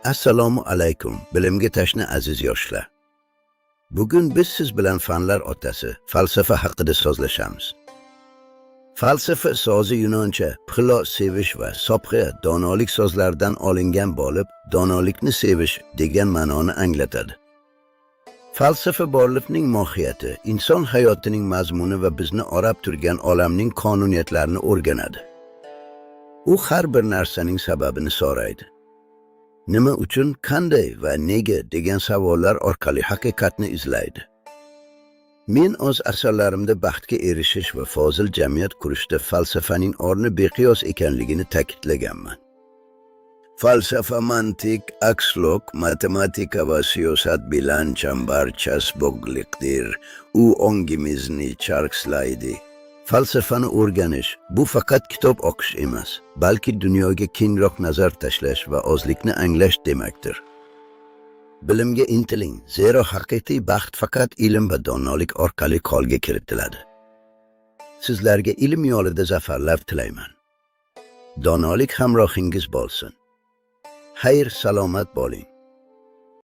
Assalomu alaykum, bilimga tashna aziz yoshlar. Bugun biz siz bilan fanlar otasi, falsafa haqida so'zlashamiz. Falsafa so'zi yunoncha pxilo sevish va sopxa donolik so'zlaridan olingan bo'lib, donolikni sevish degan ma'noni anglatadi. Falsafa borliqning mohiyati, inson hayotining mazmuni va bizni orab turgan olamning qonuniyatlarini o'rganadi. U har bir narsaning sababini so'raydi. Nima uchun, qanday va nega degan savollar orqali haqiqatni izlaydi. Men o'z asarlarimda baxtga erishish va fozil jamiyat qurishda falsafaning o'rni beqiyos ekanligini ta'kidlaganman. Falsafa mantiq, akslok, matematika va siyosat bilan chambarchas bog'liqdir. U ongimizni charxlaydi. Falsafani o'rganish bu faqat kitob o'qish emas, balki dunyoga kengroq nazar tashlash va ozlikni anglash demakdir. Bilimga intiling, zero haqiqiy baxt faqat ilm va donolik orqali qo'lga kiritiladi. Sizlarga ilm yo'lida zafarlar tilayman. Donolik hamrohingiz bo'lsin. Xayr, salomat bo'ling.